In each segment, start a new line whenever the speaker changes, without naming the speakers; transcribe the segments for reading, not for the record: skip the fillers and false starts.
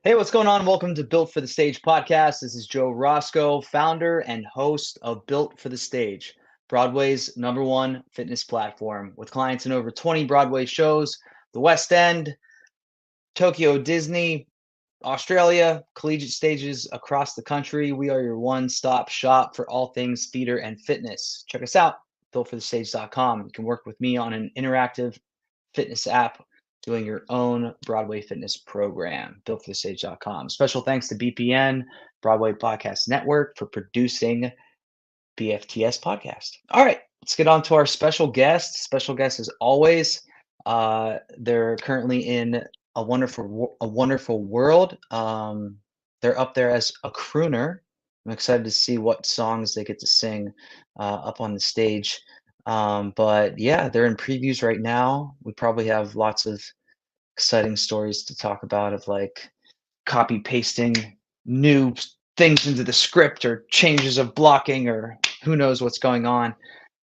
Hey, what's going on? Welcome to Built for the Stage podcast. This is Joe Roscoe, founder and host of Built for the Stage, Broadway's #1 fitness platform with clients in over 20 Broadway shows, the West End, Tokyo Disney, Australia, collegiate stages across the country. We are your one-stop shop for all things theater and fitness. Check us out, builtforthestage.com. You can work with me on an interactive fitness app doing your own Broadway fitness program, builtforthestage.com. Special thanks to BPN, Broadway Podcast Network, for producing BFTS podcast. All right, let's get on to our special guest. Special guest as always. They're currently in a wonderful world. They're up there as a crooner. I'm excited to see what songs they get to sing up on the stage. But yeah, they're in previews right now. We probably have lots of exciting stories to talk about of like copy pasting new things into the script or changes of blocking or who knows what's going on.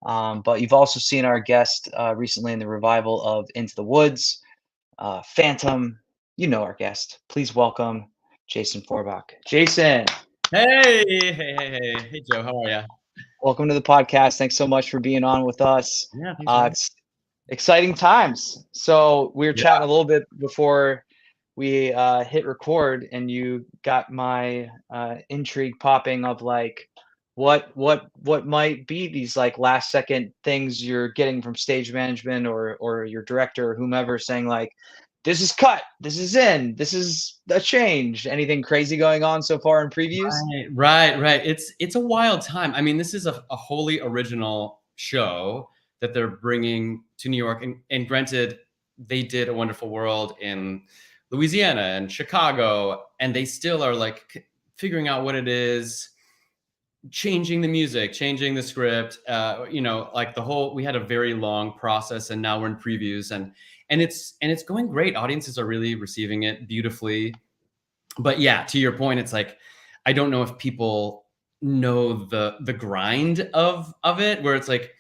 But you've also seen our guest recently in the revival of Into the Woods, Phantom. You know our guest. Please welcome Jason Forbach. Jason,
Hey, Joe. How are you?
welcome to the podcast. Thanks so much for being on with us.
Yeah, thanks for having
It's exciting times. So we were
me.
chatting a little bit before we hit record, and you got my intrigue popping of like what might be these like last second things you're getting from stage management or your director or whomever saying like, this is cut, this is in, this is a change. Anything crazy going on so far in previews?
Right. It's a wild time. I mean, this is a wholly original show that they're bringing to New York. And granted, they did A Wonderful World in Louisiana and Chicago, and they still are like figuring out what it is, changing the music, changing the script. Like we had a very long process, and now we're in previews, and it's going great. Audiences are really receiving it beautifully. But yeah, to your point, it's like I don't know if people know the grind of it, where it's like,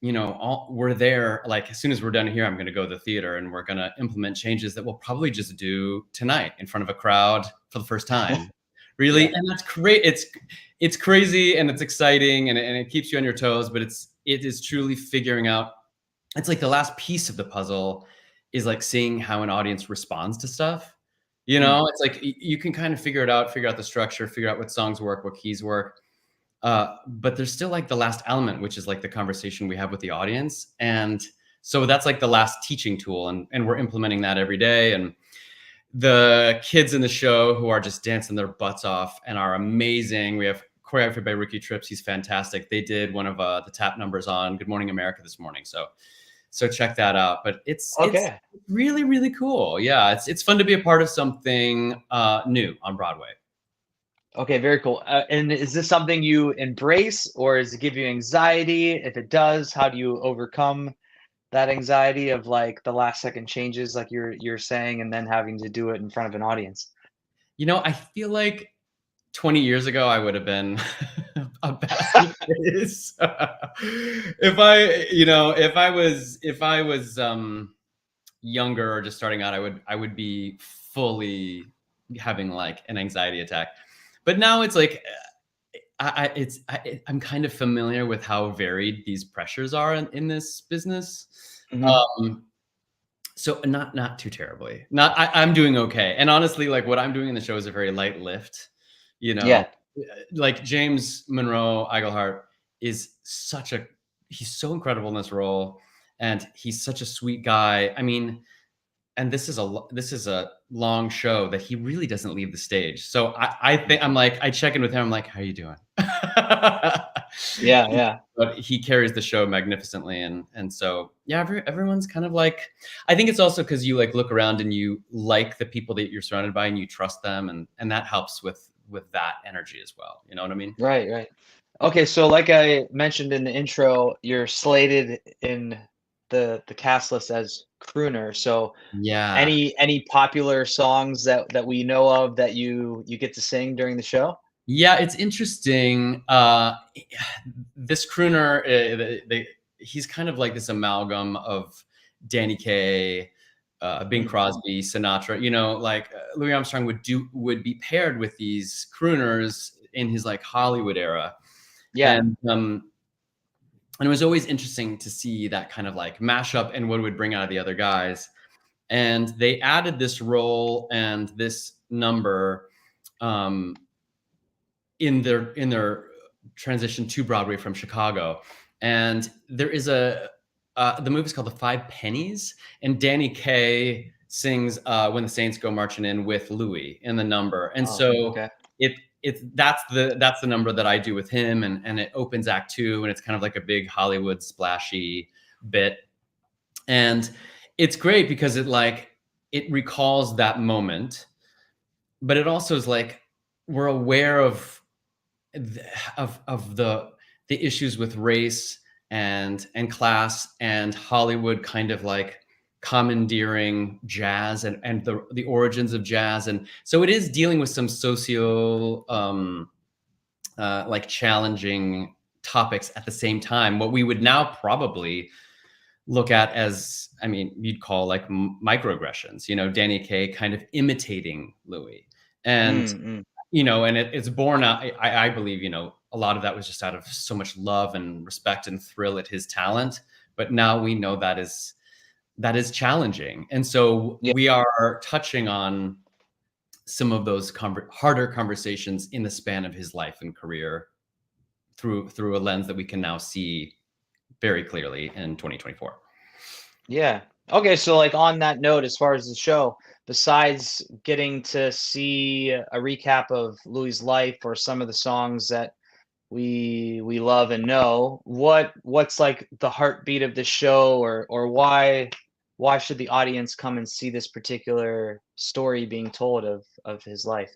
we're there, like as soon as we're done here, I'm going to go to the theater and we're going to implement changes that we'll probably just do tonight in front of a crowd for the first time. Really.
Yeah.
And that's great. It's crazy and it's exciting and it keeps you on your toes, but it is truly figuring out. It's like the last piece of the puzzle is like seeing how an audience responds to stuff. It's like you can kind of figure out the structure, figure out what songs work, what keys work. But there's still like the last element, which is like the conversation we have with the audience. And so that's like the last teaching tool. And we're implementing that every day. And the kids in the show who are just dancing their butts off and are amazing. We have choreography by Ricky Trips. He's fantastic. They did one of the tap numbers on Good Morning America this morning. So check that out. But it's really, really cool. Yeah, it's fun to be a part of something new on Broadway.
Okay, very cool. And is this something you embrace, or does it give you anxiety? If it does, how do you overcome that anxiety of like the last second changes, like you're saying, and then having to do it in front of an audience?
I feel like 20 years ago, I would have been a basket case. If I was younger or just starting out, I would be fully having like an anxiety attack. But now it's like I'm kind of familiar with how varied these pressures are in this business. So not too terribly. I'm doing okay. And honestly, like what I'm doing in the show is a very light lift.
Yeah.
Like James Monroe Iglehart is he's so incredible in this role, and he's such a sweet guy. I mean, and this is a long show that he really doesn't leave the stage. So I think I check in with him. I'm like, how are you doing?
Yeah.
But he carries the show magnificently. And so, yeah, everyone's kind of like, I think it's also because you like look around and you like the people that you're surrounded by and you trust them. And that helps with that energy as well. You know what I mean?
Right. Okay, so like I mentioned in the intro, you're slated in the cast list as crooner. So
Yeah.
any popular songs that we know of that you get to sing during the show?
Yeah, it's interesting. This crooner, he's kind of like this amalgam of Danny Kaye, Bing Crosby, Sinatra. You know, like Louis Armstrong would be paired with these crooners in his like Hollywood era.
Yeah.
And it was always interesting to see that kind of like mashup and what it would bring out of the other guys. And they added this role and this number in their transition to Broadway from Chicago. And there is the movie's called The Five Pennies, and Danny Kaye sings When the Saints Go Marching In with Louis in the number. And
Okay.
that's the number that I do with him, and it opens act 2, and it's kind of like a big Hollywood splashy bit. And it's great because it recalls that moment, but it also is like we're aware of the issues with race and class and Hollywood kind of like commandeering jazz and the origins of jazz. And so it is dealing with some socio like challenging topics at the same time, what we would now probably look at as, I mean, you'd call like microaggressions, you know, Danny Kaye kind of imitating Louis. And you know, and it's born out, I believe, you know, a lot of that was just out of so much love and respect and thrill at his talent. But now we know that is challenging. And so we are touching on some of those harder conversations in the span of his life and career through a lens that we can now see very clearly in 2024.
Yeah. Okay, so like on that note, as far as the show, besides getting to see a recap of Louis' life or some of the songs that we love and know, what's like the heartbeat of the show, or why should the audience come and see this particular story being told of his life?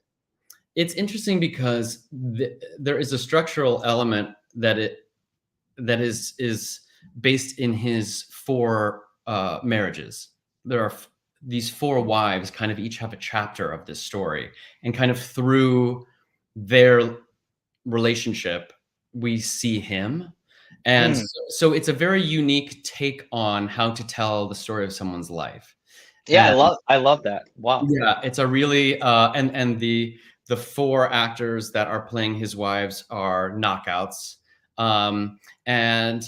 It's interesting because there is a structural element that is based in his 4 marriages. There are these 4 wives, kind of each have a chapter of this story, and kind of through their relationship, we see him. And so it's a very unique take on how to tell the story of someone's life.
Yeah,
And
I love that. Wow.
yeah, it's a really and the 4 actors that are playing his wives are knockouts. And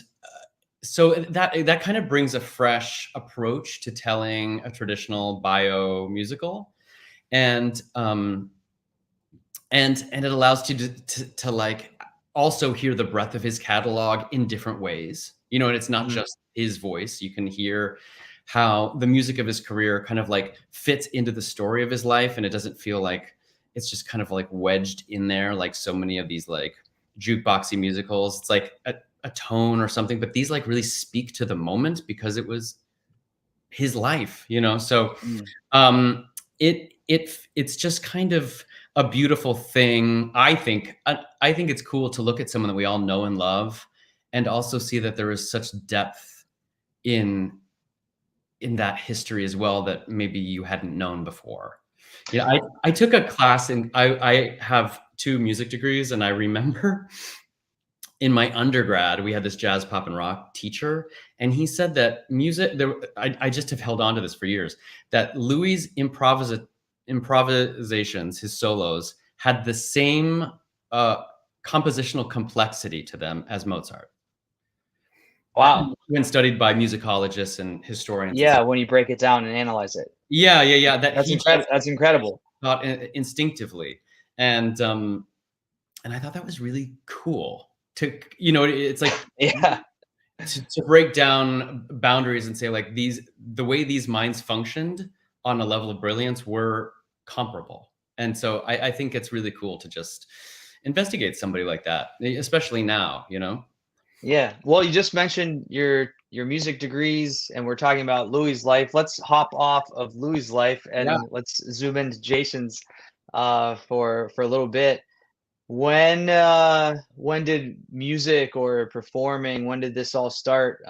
so that kind of brings a fresh approach to telling a traditional bio musical, and it allows you to like also hear the breadth of his catalog in different ways, you know. And it's not just his voice. You can hear how the music of his career kind of like fits into the story of his life, and it doesn't feel like it's just kind of like wedged in there like so many of these like jukeboxy musicals. It's like a tone or something, but these like really speak to the moment because it was his life, you know. So it's just kind of a beautiful thing. I think it's cool to look at someone that we all know and love, and also see that there is such depth in that history as well that maybe you hadn't known before. Yeah, I took a class, and I have 2 music degrees, and I remember in my undergrad we had this jazz, pop, and rock teacher, and he said that music, I just have held on to this for years, that Louis' improvisations, his solos, had the same compositional complexity to them as Mozart.
Wow.
When studied by musicologists and historians.
Yeah, when you break it down and analyze it.
Yeah.
That's incredible.
Thought instinctively, and I thought that was really cool to, you know, it's like
Yeah.
to break down boundaries and say like the way these minds functioned on a level of brilliance were comparable. And so I think it's really cool to just investigate somebody like that, especially now, you know.
Yeah. Well, you just mentioned your music degrees, and we're talking about Louis' life. Let's hop off of Louis' life and let's zoom into Jason's for a little bit. When did music or performing, when did this all start?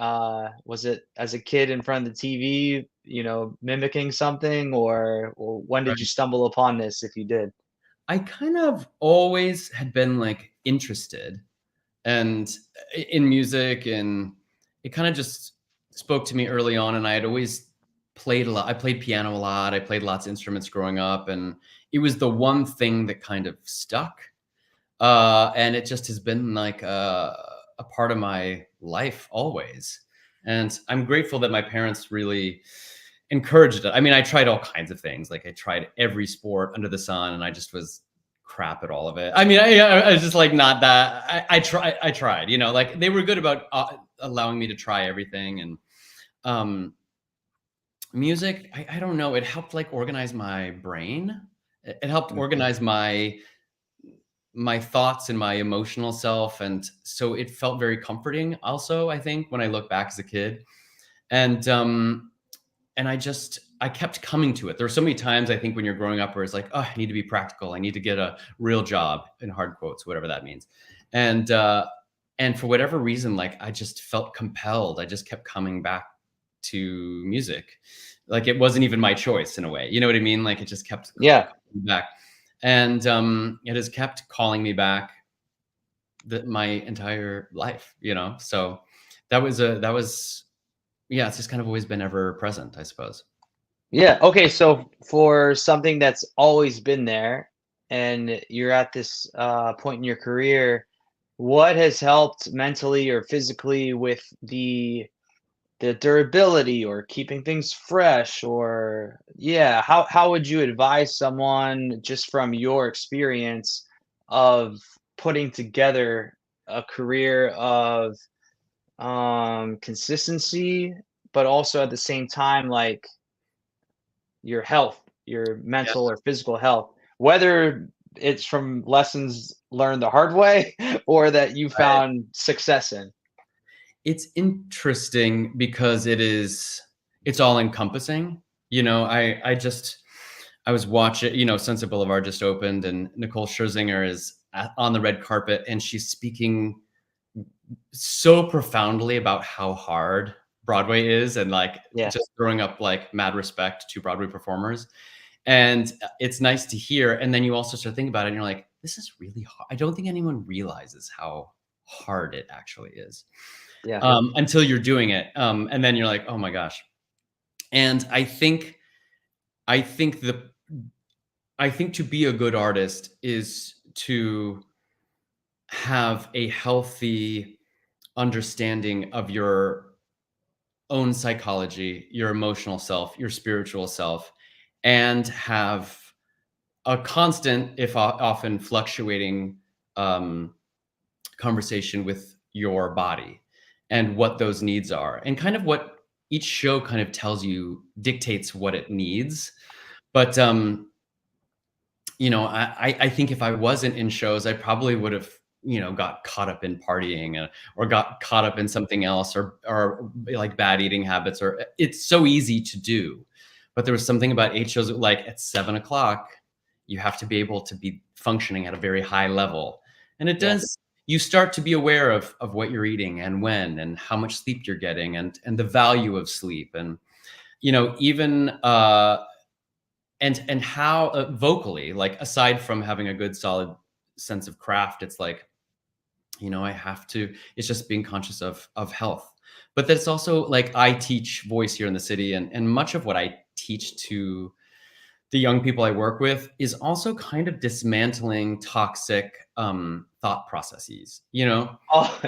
Was it as a kid in front of the TV, you know, mimicking something, or when did you stumble upon this, if you did?
I kind of always had been like interested and in music, and it kind of just spoke to me early on, and I had always played a lot. I played piano a lot. I played lots of instruments growing up, and it was the one thing that kind of stuck. And it just has been like a part of my life always. And I'm grateful that my parents really encouraged it. I mean, I tried all kinds of things. Like I tried every sport under the sun, and I just was crap at all of it. I mean, I was just like not that. I tried. You know, like they were good about allowing me to try everything. And music, I don't know. It helped like organize my brain. It helped organize my thoughts and my emotional self, and so it felt very comforting also, I think, when I look back as a kid. And I kept coming to it. There were so many times, I think, when you're growing up where it's like, oh, I need to be practical, I need to get a real job, in hard quotes, whatever that means. And for whatever reason, like I just felt compelled. I just kept coming back to music. Like it wasn't even my choice in a way, you know what I mean? Like it just kept coming back. And it has kept calling me back my entire life, you know? So that was, yeah, it's just kind of always been ever present, I suppose.
Yeah. Okay. So for something that's always been there, and you're at this point in your career, what has helped mentally or physically with the durability or keeping things fresh? Or yeah, how would you advise someone, just from your experience, of putting together a career of consistency, but also at the same time, like your health, your
Yeah.
mental or physical health, whether it's from lessons learned the hard way or that you
Right.
found success in?
It's interesting because it's all encompassing. You know, I was watching, you know, Sunset Boulevard just opened, and Nicole Scherzinger is on the red carpet, and she's speaking so profoundly about how hard Broadway is, and like
Yeah.
just throwing up like mad respect to Broadway performers. And it's nice to hear. And then you also start thinking about it and you're like, this is really hard. I don't think anyone realizes how hard it actually is,
Yeah.
until you're doing it. And then you're like, oh my gosh. And I think the, I think to be a good artist is to have a healthy understanding of your own psychology, your emotional self, your spiritual self, and have a constant, if often fluctuating, um, conversation with your body and what those needs are, and kind of what each show kind of tells you, dictates what it needs. But you know, I think if I wasn't in shows, I probably would have, you know, got caught up in partying, or got caught up in something else, or like bad eating habits, or it's so easy to do. But there was something about 8 shows, like at 7 o'clock, you have to be able to be functioning at a very high level. And it
Yeah.
does, you start to be aware of what you're eating and when, and how much sleep you're getting, and the value of sleep. And, you know, even, and how vocally, like aside from having a good solid sense of craft, it's like, you know, I have to, it's just being conscious of health. But that's also like, I teach voice here in the city, and much of what I teach to the young people I work with is also kind of dismantling toxic thought processes, you know?
Oh,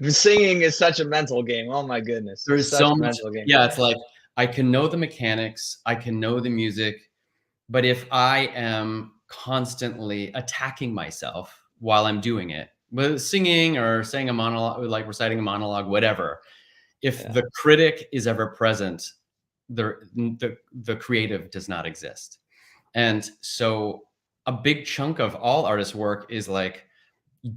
singing is such a mental game. Oh my goodness.
There's
Such
so
a
much,
mental game.
yeah, it's like I can know the mechanics, I can know the music, but if I am constantly attacking myself while I'm doing it, whether it's singing or saying a monologue, like reciting a monologue, whatever, if
Yeah.
the critic is ever present, the creative does not exist. And so a big chunk of all artists' work is like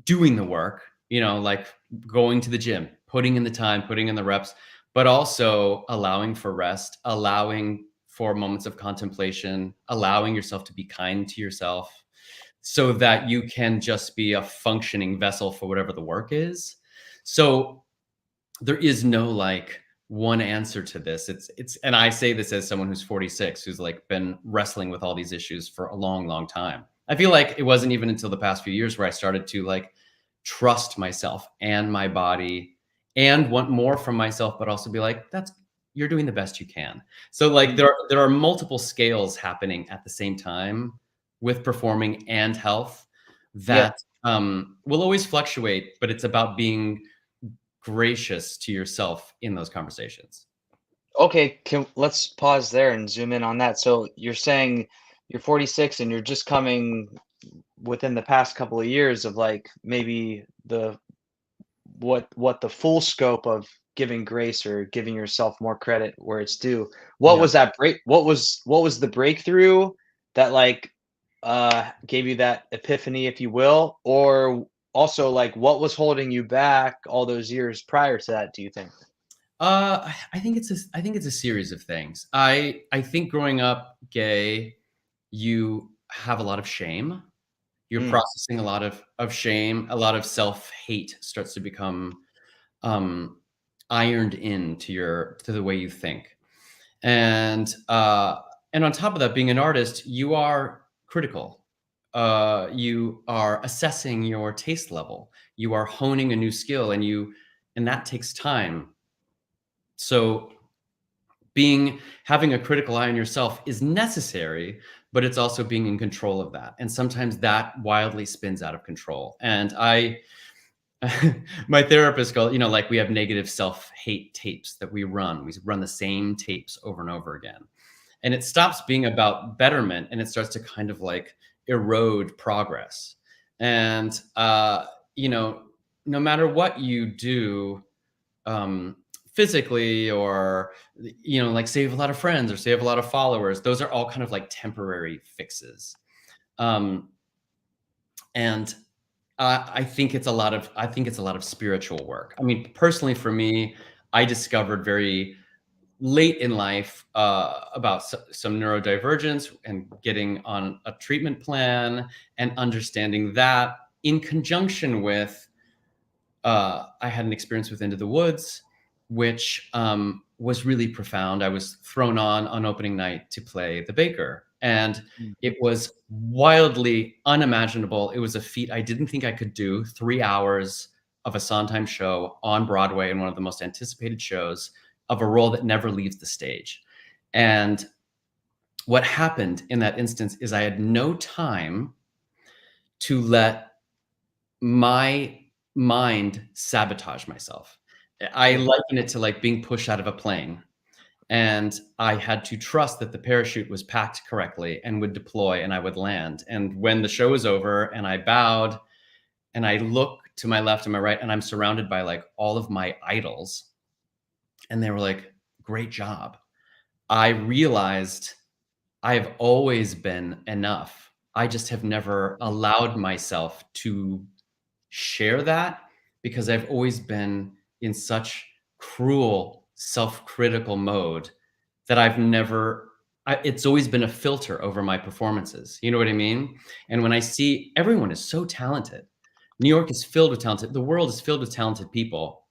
doing the work, you know, like going to the gym, putting in the time, putting in the reps, but also allowing for rest, allowing for moments of contemplation, allowing yourself to be kind to yourself, so that you can just be a functioning vessel for whatever the work is. So there is no like one answer to this. And I say this as someone who's 46, who's like been wrestling with all these issues for a long, long time. I feel like it wasn't even until the past few years where I started to like trust myself and my body, and want more from myself, but also be like, you're doing the best you can. So like there are multiple scales happening at the same time with performing and health that will always fluctuate, but it's about being gracious to yourself in those conversations.
Okay, let's pause there and zoom in on that. So you're saying you're 46 and you're just coming within the past couple of years of like maybe the what the full scope of giving grace or giving yourself more credit where it's due. What
Yeah.
was that break? What was the breakthrough that like gave you that epiphany, if you will, or also like what was holding you back all those years prior to that, do you think?
I think it's a series of things. I think growing up gay, you have a lot of shame. You're
Mm,
processing a lot of shame. A lot of self-hate starts to become um, ironed into to the way you think. And on top of that, being an artist, you are critical. You are assessing your taste level. You are honing a new skill, and that takes time. So having a critical eye on yourself is necessary, but it's also being in control of that. And sometimes that wildly spins out of control. And my therapist called, like we have negative self-hate tapes that we run. We run the same tapes over and over again. And it stops being about betterment and it starts to kind of like erode progress. And, no matter what you do, physically or, like save a lot of friends or save a lot of followers, those are all kind of like temporary fixes. Um, and I think it's a lot of spiritual work. I mean, personally for me, I discovered very late in life about some neurodivergence and getting on a treatment plan and understanding that in conjunction with I had an experience with Into the Woods, which was really profound. I was thrown on opening night to play the baker, and
mm.
it was wildly unimaginable. It was a feat I didn't think I could do. 3 hours of a Sondheim show on Broadway in one of the most anticipated shows of a role that never leaves the stage. And what happened in that instance is I had no time to let my mind sabotage myself. I
Yeah.
liken it to like being pushed out of a plane. And I had to trust that the parachute was packed correctly and would deploy and I would land. And when the show was over and I bowed and I look to my left and my right and I'm surrounded by like all of my idols and they were like, great job. I realized I have always been enough. I just have never allowed myself to share that because I've always been in such cruel, self-critical mode that it's always been a filter over my performances. You know what I mean? And when I see everyone is so talented, New York is filled with talented, the world is filled with talented people.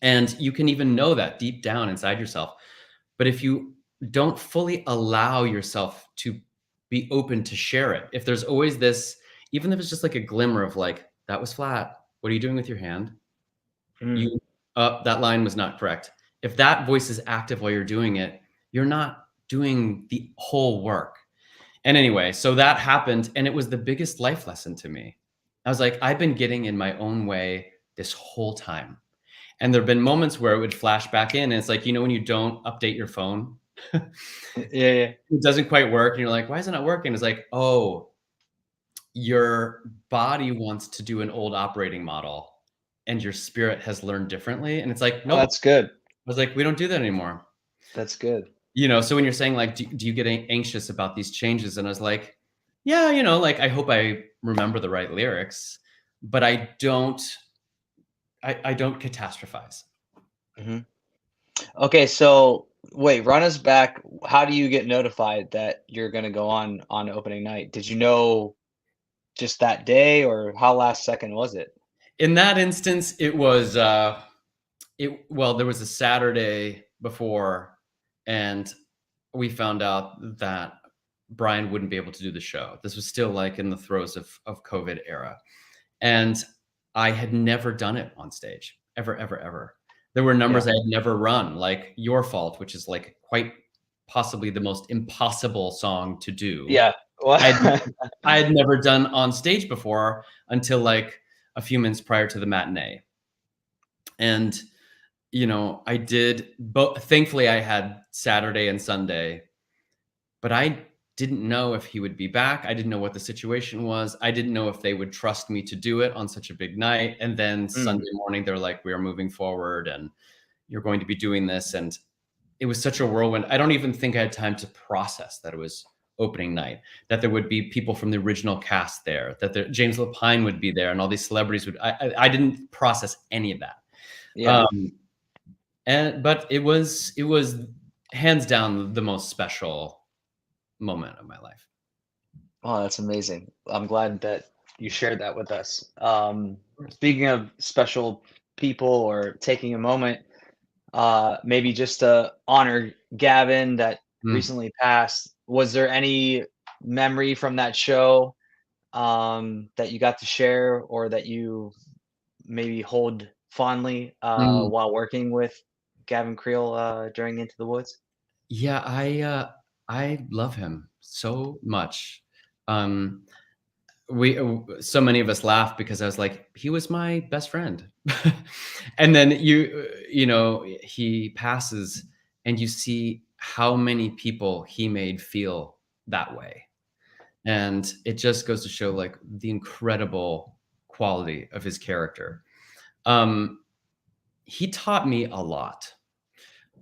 And you can even know that deep down inside yourself. But if you don't fully allow yourself to be open to share it, if there's always this, even if it's just like a glimmer of like, that was flat. What are you doing with your hand?
Mm.
You, that line was not correct. If that voice is active while you're doing it, you're not doing the whole work. And anyway, so that happened. And it was the biggest life lesson to me. I was like, I've been getting in my own way this whole time. And there've been moments where it would flash back in. And it's like, when you don't update your phone,
Yeah, yeah.
it doesn't quite work. And you're like, why is it not working? It's like, oh, your body wants to do an old operating model and your spirit has learned differently. And it's like,
Oh,
nope.
that's good.
I was like, we don't do that anymore.
That's good.
So when you're saying like, do you get anxious about these changes? And I was like, yeah, like I hope I remember the right lyrics, but I don't catastrophize.
Hmm. Okay, so wait, run us back. How do you get notified that you're going to go on opening night? Did you know just that day, or how last second was it?
In that instance, it was, there was a Saturday before and we found out that Brian wouldn't be able to do the show. This was still like in the throes of COVID era. And I had never done it on stage, ever, ever, ever. There were numbers
Yeah.
I had never run, like Your Fault, which is like quite possibly the most impossible song to do.
Yeah.
I
Well,
I had never done on stage before until like a few minutes prior to the matinee. And I did both. Thankfully, I had Saturday and Sunday, but I didn't know if he would be back. I didn't know what the situation was. I didn't know if they would trust me to do it on such a big night. And then
mm,
Sunday morning, they're like, "We are moving forward, and you're going to be doing this." And it was such a whirlwind. I don't even think I had time to process that it was opening night, that there would be people from the original cast there, that James Lapine would be there, and all these celebrities would. I didn't process any of that.
yeah.
Um, but it was hands down the most special moment of my life.
Oh, that's amazing. I'm glad that you shared that with us. Speaking of special people or taking a moment, maybe just to honor Gavin that
Mm.
recently passed, was there any memory from that show that you got to share or that you maybe hold fondly
Mm.
while working with Gavin Creel during Into the Woods?
Yeah, I love him so much. Um, we so many of us laughed because I was like, he was my best friend. And then he passes, and you see how many people he made feel that way. And it just goes to show like the incredible quality of his character. Um, he taught me a lot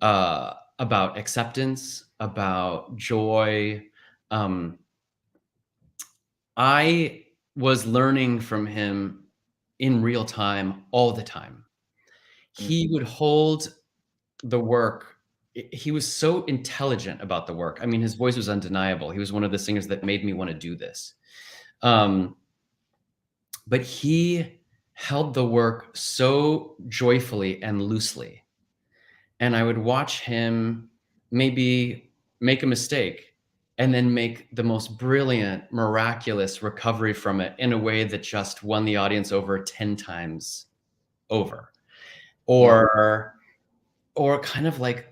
about acceptance, about joy. Um, I was learning from him in real time all the time.
Mm,
He would hold the work. He was so intelligent about the work. I mean, his voice was undeniable. He was one of the singers that made me want to do this. Um, but he held the work so joyfully and loosely. And I would watch him maybe make a mistake and then make the most brilliant, miraculous recovery from it in a way that just won the audience over 10 times over.
yeah,
Or kind of like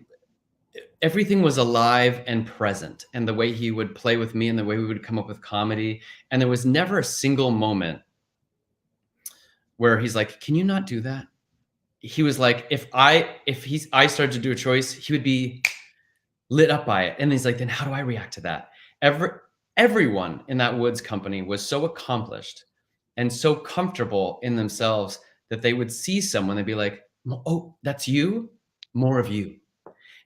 everything was alive and present, and the way he would play with me and the way we would come up with comedy. And there was never a single moment where he's like, "Can you not do that?" He was like, I started to do a choice, he would be lit up by it. And he's like, then how do I react to that? Everyone in that Woods company was so accomplished and so comfortable in themselves that they would see someone and be like, oh, that's you, more of you.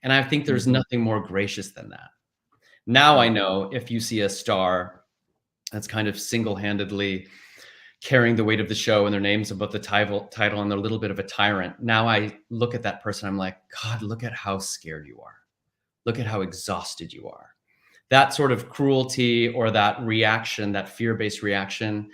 And I think there's
mhm,
nothing more gracious than that. Now I
yeah,
know if you see a star that's kind of single-handedly carrying the weight of the show and their name's above the title and they're a little bit of a tyrant. Now I look at that person, I'm like, God, look at how scared you are. Look at how exhausted you are. That sort of cruelty or that reaction, that fear-based reaction,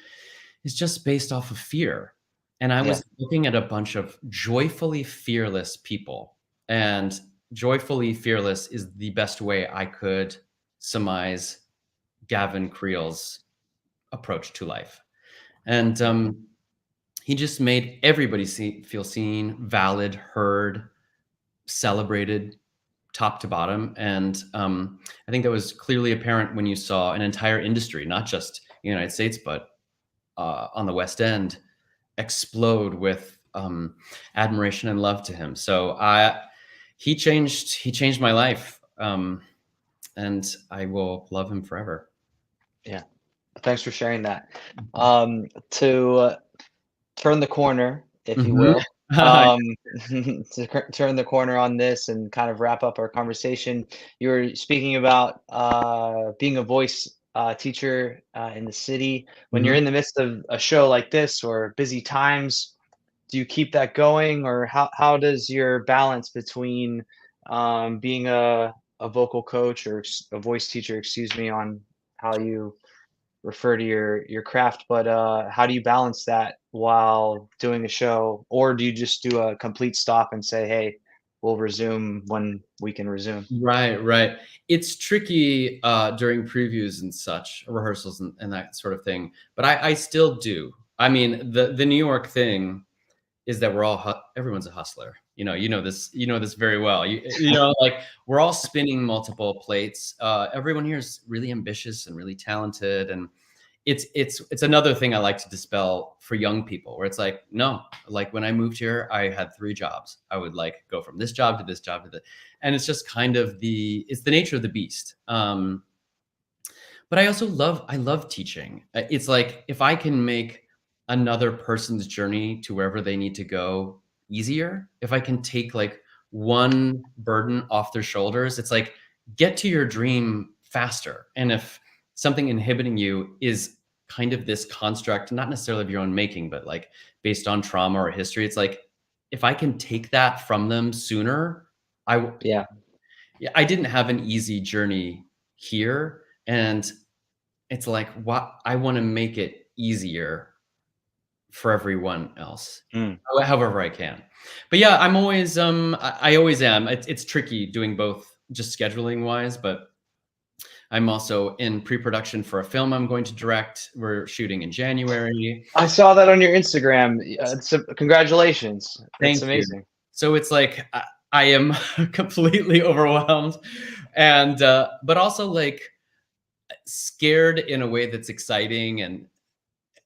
is just based off of fear. And I
yeah,
was looking at a bunch of joyfully fearless people. And joyfully fearless is the best way I could surmise Gavin Creel's approach to life. And
yeah,
he just made everybody feel seen, valid, heard, celebrated, top to bottom. And I think that was clearly apparent when you saw an entire industry, not just the United States, but on the West End, explode with admiration and love to him. So he changed my life, and I will love him forever.
yeah. Thanks for sharing that. To turn the corner, if you
Mhm.
will, um, to turn the corner on this and kind of wrap up our conversation, you were speaking about being a voice teacher in the city. When you're
Mhm.
in the midst of a show like this or busy times, do you keep that going, or how does your balance between being a vocal coach or a voice teacher, excuse me, on how you refer to your craft, but how do you balance that while doing a show, or do you just do a complete stop and say, "Hey, we'll resume when we can resume"?
Right, right. It's tricky during previews and such, rehearsals and that sort of thing. But I still do. I mean, the New York thing is that everyone's a hustler. you know this very well. You know, like we're all spinning multiple plates. Everyone here is really ambitious and really talented, and it's another thing I like to dispel for young people, where it's like, no, like when I moved here, I had 3 jobs. I would like go from this job to this job to the, and it's just kind of it's the nature of the beast. But I love teaching. It's like if I can make another person's journey to wherever they need to go easier, if I can take like one burden off their shoulders, it's like get to your dream faster. And if something inhibiting you is kind of this construct, not necessarily of your own making, but like based on trauma or history, it's like if I can take that from them sooner,
Yeah.
yeah, I didn't have an easy journey here, and it's like, what, I want to make it easier for everyone else,
Mm.
however I can. But yeah, I'm always, I always am. It's tricky doing both, just scheduling wise, but I'm also in pre-production for a film I'm going to direct. We're shooting in January.
I saw that on your Instagram. Congratulations. That's
Thank you.
amazing.
So it's like I am completely overwhelmed, and but also like scared in a way that's exciting. And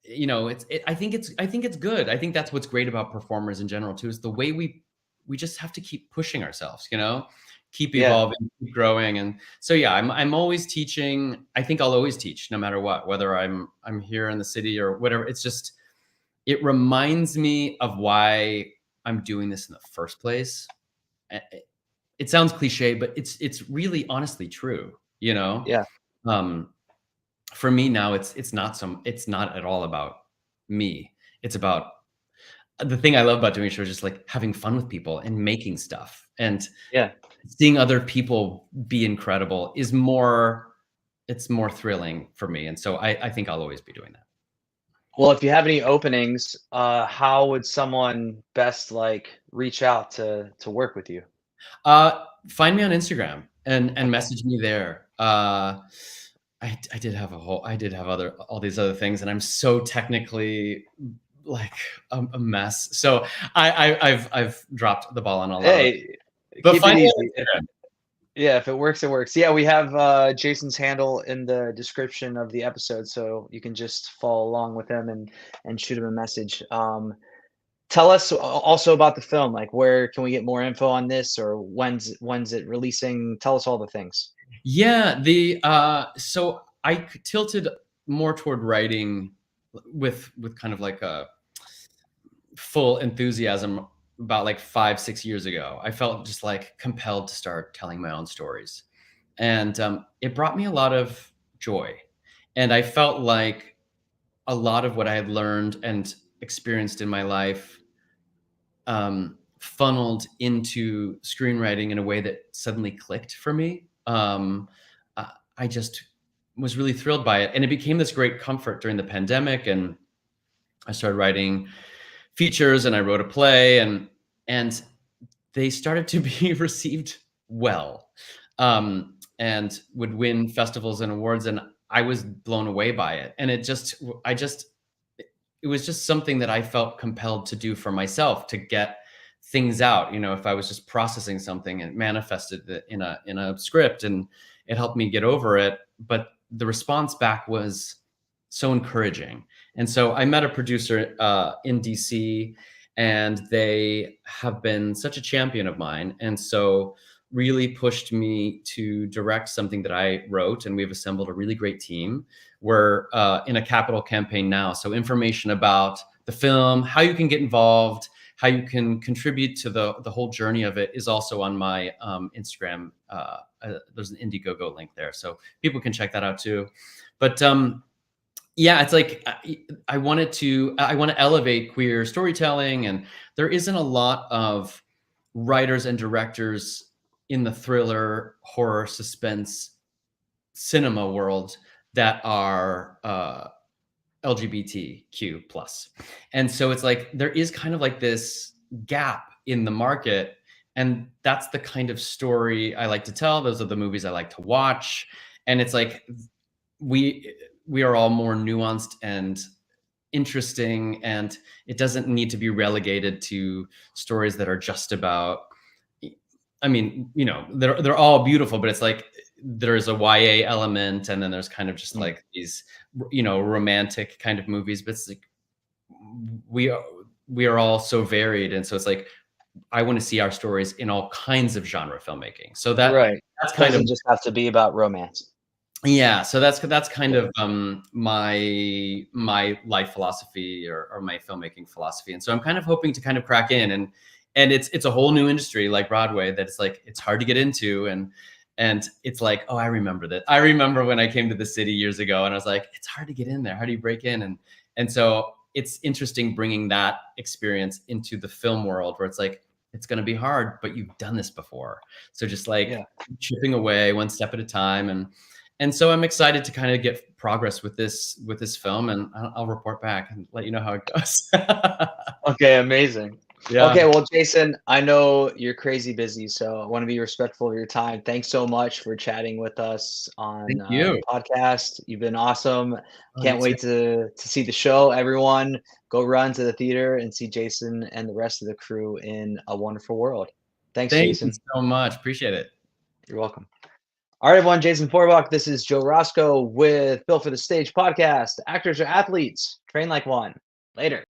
you know, I think it's good. I think that's what's great about performers in general too, is the way we just have to keep pushing ourselves, you know, keep evolving, keep growing. And so yeah, I'm always teaching. I think I'll always teach no matter what, whether I'm here in the city or whatever. It's just, it reminds me of why I'm doing this in the first place. It sounds cliche, but it's really honestly true, you know?
Yeah.
For me now, it's not at all about me. It's about, the thing I love about doing shows is just like having fun with people and making stuff, and
Yeah.
seeing other people be incredible is more, it's more thrilling for me. And so I think I'll always be doing that.
Well, if you have any openings, how would someone best like reach out to work with you?
Find me on Instagram and
Okay.
message me there. I did have all these other things, and I'm so technically like a mess. So I've dropped the ball on all that.
Hey,
But
keep it
find me
easy.
on Instagram.
Yeah, if it works, it works. Yeah, we have Jason's handle in the description of the episode, so you can just follow along with him and shoot him a message. Tell us also about the film. Like, where can we get more info on this, or when's it releasing? Tell us all the things.
Yeah, so I tilted more toward writing with kind of like a full enthusiasm about like 5-6 years ago. I felt just like compelled to start telling my own stories, and it brought me a lot of joy. And I felt like a lot of what I had learned and experienced in my life funneled into screenwriting in a way that suddenly clicked for me. I just was really thrilled by it, and it became this great comfort during the pandemic. And I started writing features, and I wrote a play, and they started to be received well, and would win festivals and awards, and I was blown away by it. And it was just something that I felt compelled to do for myself, to get things out. You know, if I was just processing something, and manifested it in a script, and it helped me get over it. But the response back was so encouraging. And so I met a producer in DC, and they have been such a champion of mine, and so really pushed me to direct something that I wrote. And we've assembled a really great team. We're in a capital campaign now, so information about the film, how you can get involved, how you can contribute to the whole journey of it, is also on my Instagram. There's an Indiegogo link there, so people can check that out too. But yeah, it's like I want to elevate queer storytelling, and there isn't a lot of writers and directors in the thriller, horror, suspense cinema world that are LGBTQ plus. And so it's like there is kind of like this gap in the market, and that's the kind of story I like to tell. Those are the movies I like to watch. And it's like we are all more nuanced and interesting, and it doesn't need to be relegated to stories that are just about, I mean, you know, they're all beautiful, but it's like there's a YA element, and then there's kind of just like these, you know, romantic kind of movies. But it's like we are all so varied, and so it's like I want to see our stories in all kinds of genre filmmaking. So
Right.
that's
It
kind of,
doesn't just have to be about romance.
yeah. So that's kind of my life philosophy, or my filmmaking philosophy. And so I'm kind of hoping to kind of crack in, and it's a whole new industry like Broadway that it's like it's hard to get into, and it's like, oh, I remember that. I remember when I came to the city years ago, and I was like, it's hard to get in there. How do you break in? And so it's interesting bringing that experience into the film world, where it's like it's going to be hard, but you've done this before. So just like chipping away one step at a time, and so I'm excited to kind of get progress with this film, and I'll report back and let you know how it goes.
Okay, amazing.
Yeah.
Okay, well, Jason, I know you're crazy busy, so I want to be respectful of your time. Thanks so much for chatting with us on
Thank
the
you.
podcast. You've been awesome.
Oh, you
Can't
too.
wait to see the show. Everyone, go run to the theater and see Jason and the rest of the crew in A Wonderful World. Thanks,
Thank you
Jason.
so much. Appreciate it.
You're welcome. All right, everyone. Jason Forbach. This is Joe Roscoe with Built for the Stage podcast. Actors are athletes. Train like one. Later.